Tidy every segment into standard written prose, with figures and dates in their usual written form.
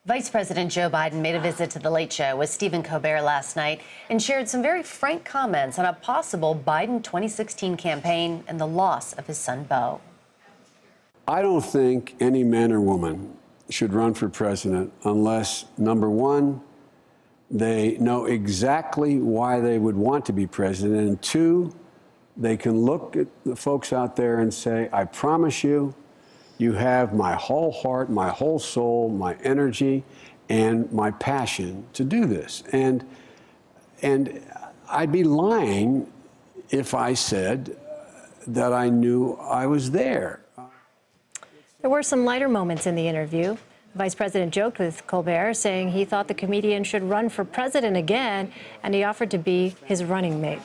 Vice President Joe Biden made a visit to The Late Show with Stephen Colbert last night and shared some very frank comments on a possible Biden 2016 campaign and the loss of his son, Beau. I don't think any man or woman should run for president unless, number one, they know exactly why they would want to be president, and two, they can look at the folks out there and say, I promise you, you have my whole heart, my whole soul, my energy, and my passion to do this. And I'd be lying if I said that I knew I was there. There were some lighter moments in the interview. Vice President joked with Colbert, saying he thought the comedian should run for president again, and he offered to be his running mate.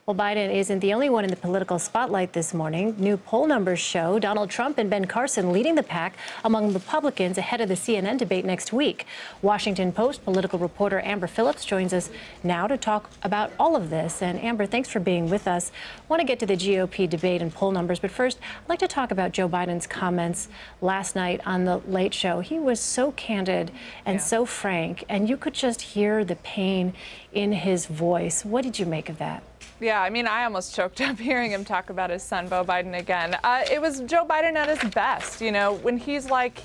Well, Biden isn't the only one in the political spotlight this morning. New poll numbers show Donald Trump and Ben Carson leading the pack among Republicans ahead of the CNN debate next week. Washington Post political reporter Amber Phillips joins us now to talk about all of this. And Amber, thanks for being with us. I want to get to the GOP debate and poll numbers, but first, I'd like to talk about Joe Biden's comments last night on The Late Show. He was so candid and so frank, and you could just hear the pain in his voice. What did you make of that? Yeah, I mean, I almost choked up hearing him talk about his son, Beau Biden, again. It was Joe Biden at his best. You know, when he's like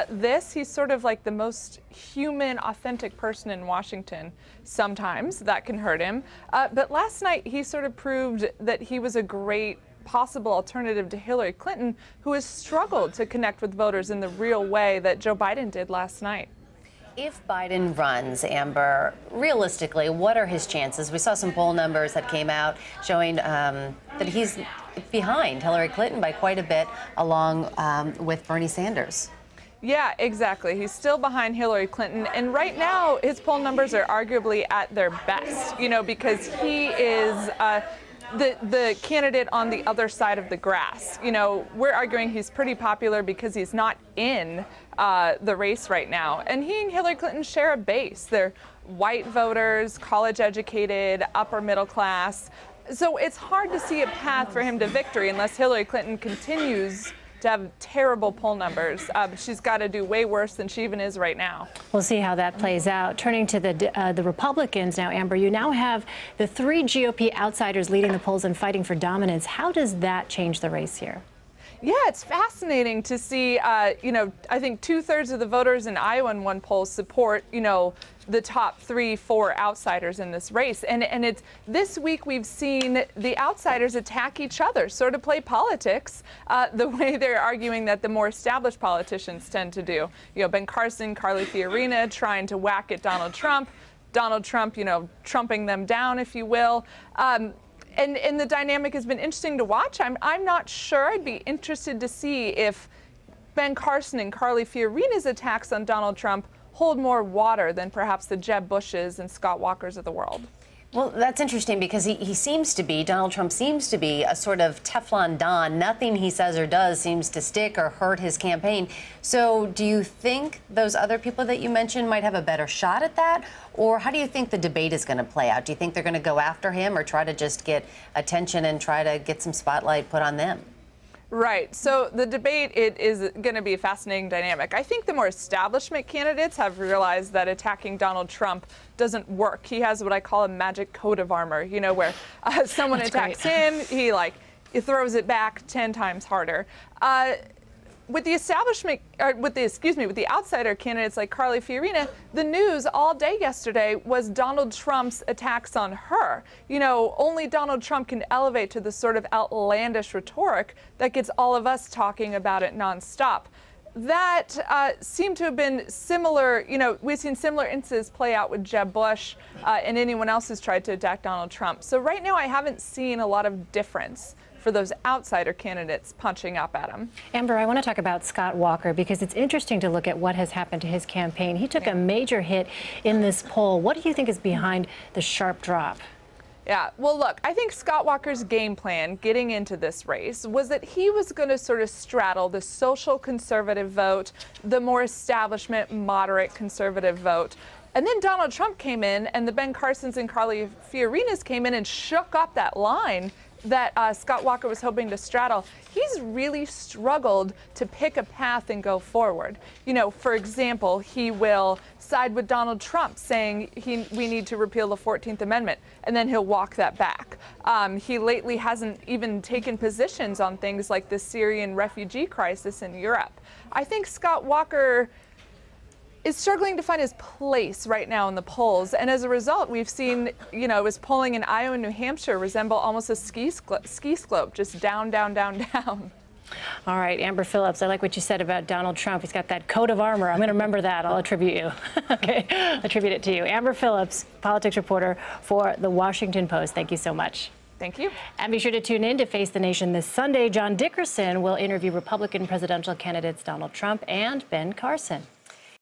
this, he's sort of like the most human, authentic person in Washington. Sometimes that can hurt him. But last night, he sort of proved that he was a great possible alternative to Hillary Clinton, who has struggled to connect with voters in the real way that Joe Biden did last night. If Biden runs, Amber, realistically, what are his chances? We saw some poll numbers that came out showing that he's behind Hillary Clinton by quite a bit, along with Bernie Sanders. Yeah, exactly. He's still behind Hillary Clinton. And right now, his poll numbers are arguably at their best, you know, because he is the candidate on the other side of the grass. You know, we're arguing he's pretty popular because he's not in the race right now. And he and Hillary Clinton share a base. They're white voters, college-educated, upper middle class. So it's hard to see a path for him to victory unless Hillary Clinton continues to have terrible poll numbers. She's got to do way worse than she even is right now. We'll see how that plays out. Turning to the Republicans now, Amber, you now have the three GOP outsiders leading the polls and fighting for dominance. How does that change the race here? Yeah, it's fascinating to see, you know, I think 2/3 of the voters in Iowa in one poll support, you know, the top 3-4 outsiders in this race. And it's this week we've seen the outsiders attack each other, sort of play politics the way they're arguing that the more established politicians tend to do. You know, Ben Carson, Carly Fiorina trying to whack at Donald Trump, you know, trumping them down, if you will. And the dynamic has been interesting to watch. I'm not sure. I'd be interested to see if Ben Carson and Carly Fiorina's attacks on Donald Trump hold more water than perhaps the Jeb Bushes and Scott Walkers of the world. Well, that's interesting because he seems to be, Donald Trump seems to be a sort of Teflon Don. Nothing he says or does seems to stick or hurt his campaign. So do you think those other people that you mentioned might have a better shot at that? Or how do you think the debate is going to play out? Do you think they're going to go after him or try to just get attention and try to get some spotlight put on them? Right. So the debate, it is going to be a fascinating dynamic. I think the more establishment candidates have realized that attacking Donald Trump doesn't work. He has what I call a magic coat of armor, you know, where someone attacks him, he throws it back 10 times harder. With the establishment, or with the outsider candidates like Carly Fiorina, the news all day yesterday was Donald Trump's attacks on her. You know, only Donald Trump can elevate to the sort of outlandish rhetoric that gets all of us talking about it nonstop. That seemed to have been similar, you know, we've seen similar instances play out with Jeb Bush and anyone else who's tried to attack Donald Trump. So right now I haven't seen a lot of difference for those outsider candidates punching up at him. Amber, I want to talk about Scott Walker because it's interesting to look at what has happened to his campaign. He took a major hit in this poll. What do you think is behind the sharp drop? Yeah, well, look, I think Scott Walker's game plan getting into this race was that he was going to sort of straddle the social conservative vote, the more establishment, moderate conservative vote. And then Donald Trump came in and the Ben Carsons and Carly Fiorinas came in and shook up that line. that Scott Walker was hoping to straddle, he's really struggled to pick a path and go forward. You know, for example, he will side with Donald Trump, saying we need to repeal the 14th Amendment, and then he'll walk that back. He lately hasn't even taken positions on things like the Syrian refugee crisis in Europe. I think Scott Walker is struggling to find his place right now in the polls. And as a result, we've seen, you know, his polling in Iowa and New Hampshire resemble almost a ski slope, just down, down, down, down. All right, Amber Phillips, I like what you said about Donald Trump. He's got that coat of armor. I'm going to remember that. I'll attribute you. Okay, attribute it to you. Amber Phillips, politics reporter for The Washington Post. Thank you so much. Thank you. And be sure to tune in to Face the Nation this Sunday. John Dickerson will interview Republican presidential candidates Donald Trump and Ben Carson.